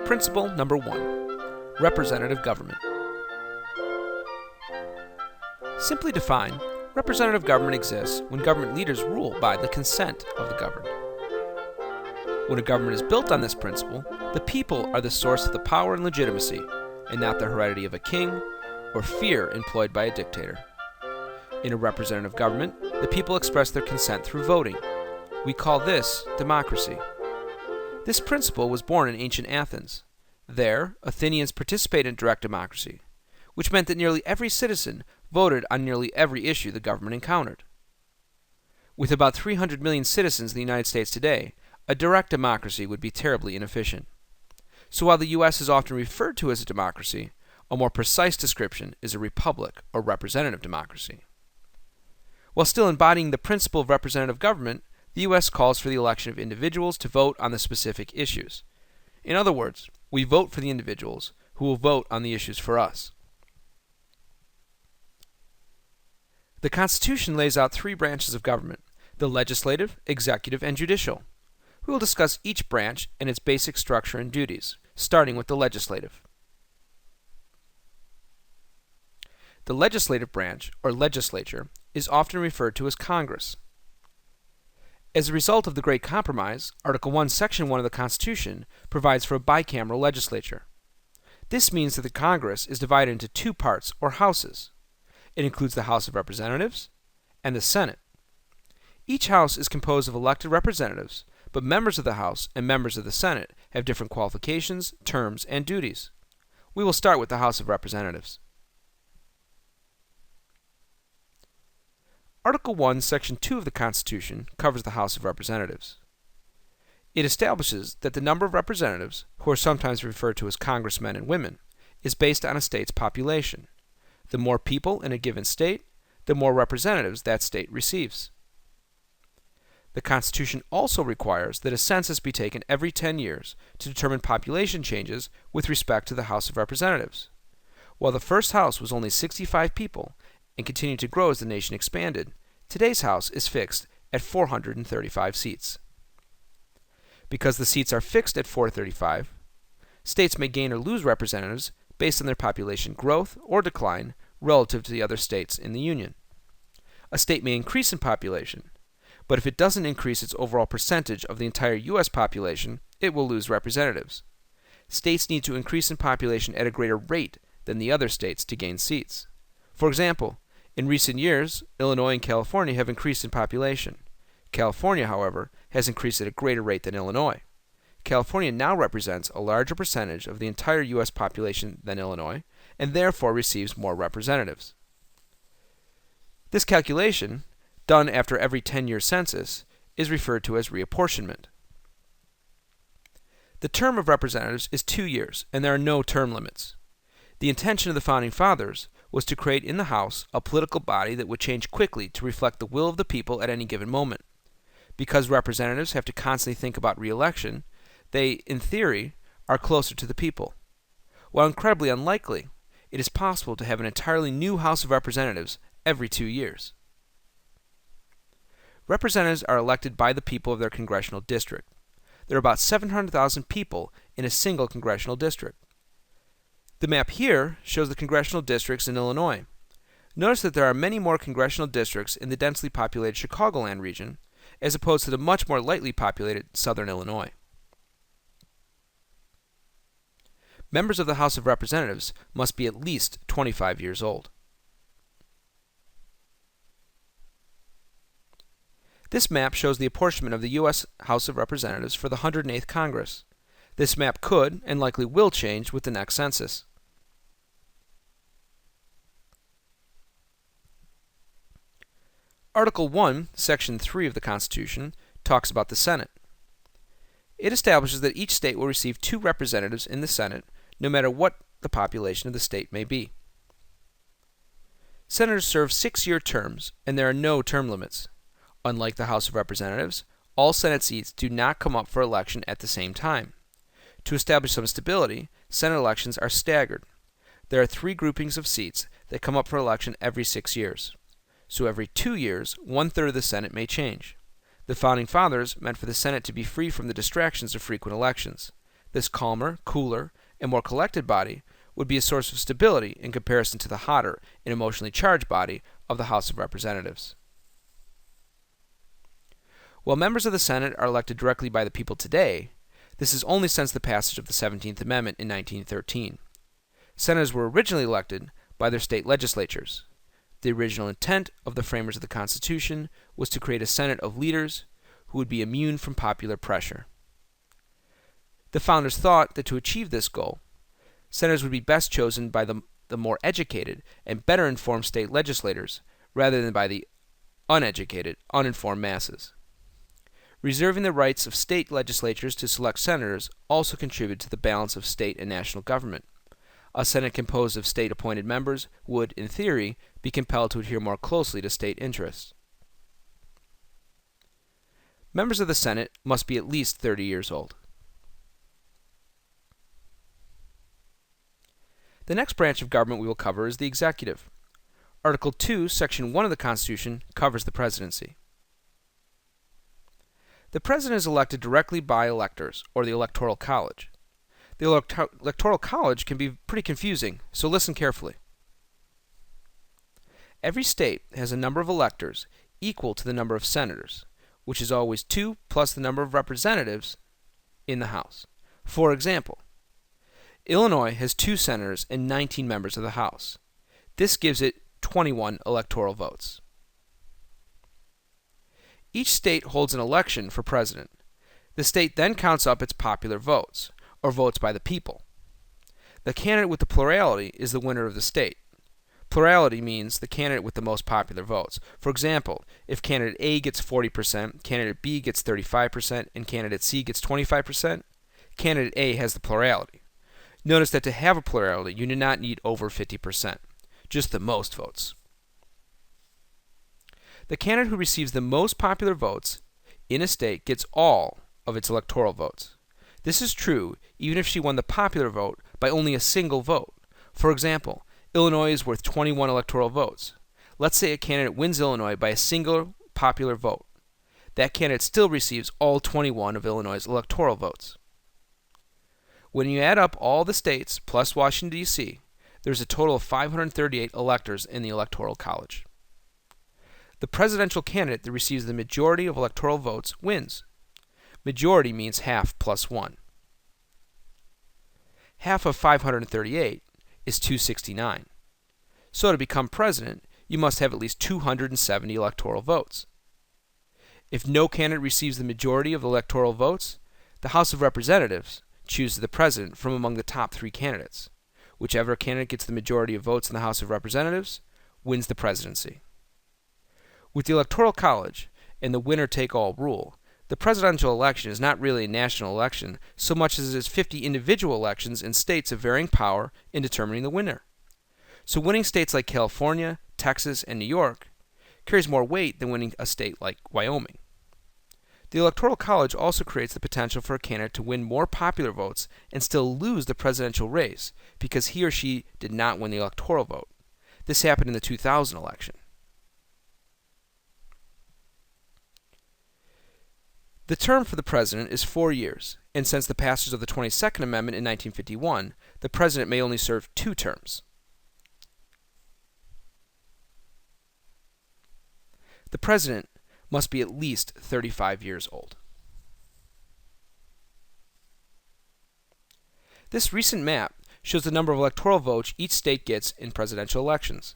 Principle number 1. Representative government. Simply defined, representative government exists when government leaders rule by the consent of the governed. When a government is built on this principle, the people are the source of the power and legitimacy, and not the heredity of a king or fear employed by a dictator. In a representative government, the people express their consent through voting. We call this democracy. This principle was born in ancient Athens. There, Athenians participated in direct democracy, which meant that nearly every citizen voted on nearly every issue the government encountered. With about 300 million citizens in the United States today, a direct democracy would be terribly inefficient. So while the U.S. is often referred to as a democracy, a more precise description is a republic or representative democracy. While still embodying the principle of representative government, the U.S. calls for the election of individuals to vote on the specific issues. In other words, we vote for the individuals who will vote on the issues for us. The Constitution lays out 3 branches of government: the legislative, executive, and judicial. We will discuss each branch and its basic structure and duties, starting with the legislative. The legislative branch, or legislature, is often referred to as Congress. As a result of the Great Compromise, Article 1, Section 1 of the Constitution provides for a bicameral legislature. This means that the Congress is divided into 2 parts, or houses. It includes the House of Representatives and the Senate. Each house is composed of elected representatives, but members of the House and members of the Senate have different qualifications, terms, and duties. We will start with the House of Representatives. Article 1, Section 2 of the Constitution covers the House of Representatives. It establishes that the number of representatives, who are sometimes referred to as congressmen and women, is based on a state's population. The more people in a given state, the more representatives that state receives. The Constitution also requires that a census be taken every 10 years to determine population changes with respect to the House of Representatives. While the first House was only 65 people and continued to grow as the nation expanded, today's House is fixed at 435 seats. Because the seats are fixed at 435, states may gain or lose representatives based on their population growth or decline relative to the other states in the Union. A state may increase in population, but if it doesn't increase its overall percentage of the entire U.S. population, it will lose representatives. States need to increase in population at a greater rate than the other states to gain seats. For example, in recent years, Illinois and California have increased in population. California, however, has increased at a greater rate than Illinois. California now represents a larger percentage of the entire U.S. population than Illinois, and therefore receives more representatives. This calculation, done after every 10-year census, is referred to as reapportionment. The term of representatives is 2 years, and there are no term limits. The intention of the Founding Fathers was to create in the House a political body that would change quickly to reflect the will of the people at any given moment. Because representatives have to constantly think about re-election, they, in theory, are closer to the people. While incredibly unlikely, it is possible to have an entirely new House of Representatives every 2 years. Representatives are elected by the people of their congressional district. There are about 700,000 people in a single congressional district. The map here shows the congressional districts in Illinois. Notice that there are many more congressional districts in the densely populated Chicagoland region, as opposed to the much more lightly populated southern Illinois. Members of the House of Representatives must be at least 25 years old. This map shows the apportionment of the U.S. House of Representatives for the 108th Congress. This map could, and likely will, change with the next census. Article 1, Section 3 of the Constitution talks about the Senate. It establishes that each state will receive 2 representatives in the Senate, no matter what the population of the state may be. Senators serve 6-year terms, and there are no term limits. Unlike the House of Representatives, all Senate seats do not come up for election at the same time. To establish some stability, Senate elections are staggered. There are 3 groupings of seats that come up for election every 6 years. So every 2 years, 1/3 of the Senate may change. The Founding Fathers meant for the Senate to be free from the distractions of frequent elections. This calmer, cooler, and more collected body would be a source of stability in comparison to the hotter and emotionally charged body of the House of Representatives. While members of the Senate are elected directly by the people today, this is only since the passage of the 17th Amendment in 1913. Senators were originally elected by their state legislatures. The original intent of the framers of the Constitution was to create a Senate of leaders who would be immune from popular pressure. The founders thought that to achieve this goal, senators would be best chosen by the more educated and better informed state legislators rather than by the uneducated, uninformed masses. Reserving the rights of state legislatures to select senators also contributed to the balance of state and national government. A Senate composed of state-appointed members would, in theory, be compelled to adhere more closely to state interests. Members of the Senate must be at least 30 years old. The next branch of government we will cover is the executive. Article 2, Section 1 of the Constitution covers the presidency. The president is elected directly by electors, or the Electoral College. The Electoral College can be pretty confusing, so listen carefully. Every state has a number of electors equal to the number of senators, which is always 2 plus the number of representatives in the House. For example, Illinois has 2 senators and 19 members of the House. This gives it 21 electoral votes. Each state holds an election for president. The state then counts up its popular votes, or votes by the people. The candidate with the plurality is the winner of the state. Plurality means the candidate with the most popular votes. For example, if candidate A gets 40%, candidate B gets 35%, and candidate C gets 25%, candidate A has the plurality. Notice that to have a plurality, you do not need over 50%, just the most votes. The candidate who receives the most popular votes in a state gets all of its electoral votes. This is true even if she won the popular vote by only a single vote. For example, Illinois is worth 21 electoral votes. Let's say a candidate wins Illinois by a single popular vote. That candidate still receives all 21 of Illinois' electoral votes. When you add up all the states plus Washington, D.C., there's a total of 538 electors in the Electoral College. The presidential candidate that receives the majority of electoral votes wins. Majority means half plus 1. Half of 538 is 269. So to become president, you must have at least 270 electoral votes. If no candidate receives the majority of the electoral votes, the House of Representatives chooses the president from among the top 3 candidates. Whichever candidate gets the majority of votes in the House of Representatives wins the presidency. With the Electoral College and the winner-take-all rule, the presidential election is not really a national election so much as it is 50 individual elections in states of varying power in determining the winner. So winning states like California, Texas, and New York carries more weight than winning a state like Wyoming. The Electoral College also creates the potential for a candidate to win more popular votes and still lose the presidential race because he or she did not win the electoral vote. This happened in the 2000 election. The term for the president is 4 years, and since the passage of the 22nd Amendment in 1951, the president may only serve 2 terms. The president must be at least 35 years old. This recent map shows the number of electoral votes each state gets in presidential elections.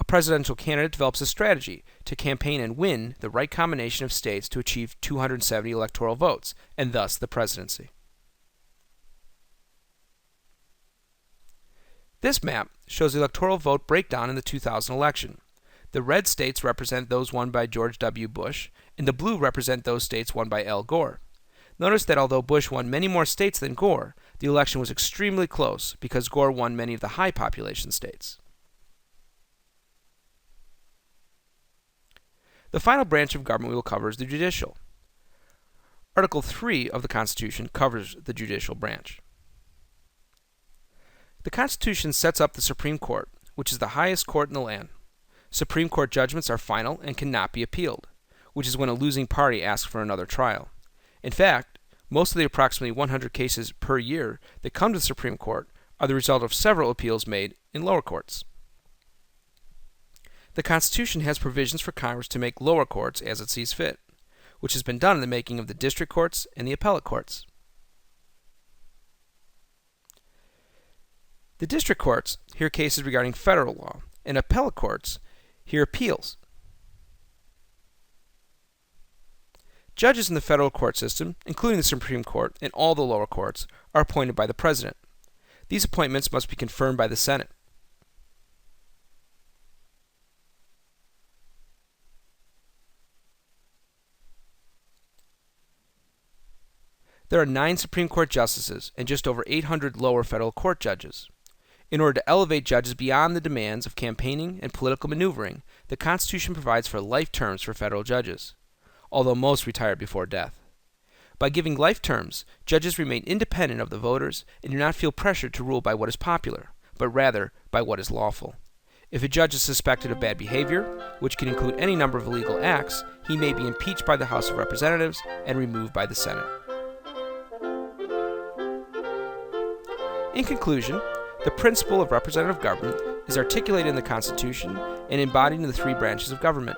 A presidential candidate develops a strategy to campaign and win the right combination of states to achieve 270 electoral votes, and thus the presidency. This map shows the electoral vote breakdown in the 2000 election. The red states represent those won by George W. Bush, and the blue represent those states won by Al Gore. Notice that although Bush won many more states than Gore, the election was extremely close because Gore won many of the high population states. The final branch of government we will cover is the judicial. Article 3 of the Constitution covers the judicial branch. The Constitution sets up the Supreme Court, which is the highest court in the land. Supreme Court judgments are final and cannot be appealed, which is when a losing party asks for another trial. In fact, Most of the approximately 100 cases per year that come to the Supreme Court are the result of several appeals made in lower courts. The Constitution has provisions for Congress to make lower courts as it sees fit, which has been done in the making of the district courts and the appellate courts. The district courts hear cases regarding federal law, and appellate courts hear appeals. Judges in the federal court system, including the Supreme Court and all the lower courts, are appointed by the President. These appointments must be confirmed by the Senate. There are 9 Supreme Court justices and just over 800 lower federal court judges. In order to elevate judges beyond the demands of campaigning and political maneuvering, the Constitution provides for life terms for federal judges, although most retire before death. By giving life terms, judges remain independent of the voters and do not feel pressured to rule by what is popular, but rather by what is lawful. If a judge is suspected of bad behavior, which can include any number of illegal acts, he may be impeached by the House of Representatives and removed by the Senate. In conclusion, the principle of representative government is articulated in the Constitution and embodied in the 3 branches of government.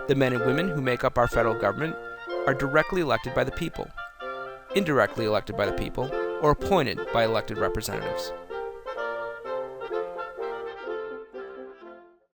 The men and women who make up our federal government are directly elected by the people, indirectly elected by the people, or appointed by elected representatives.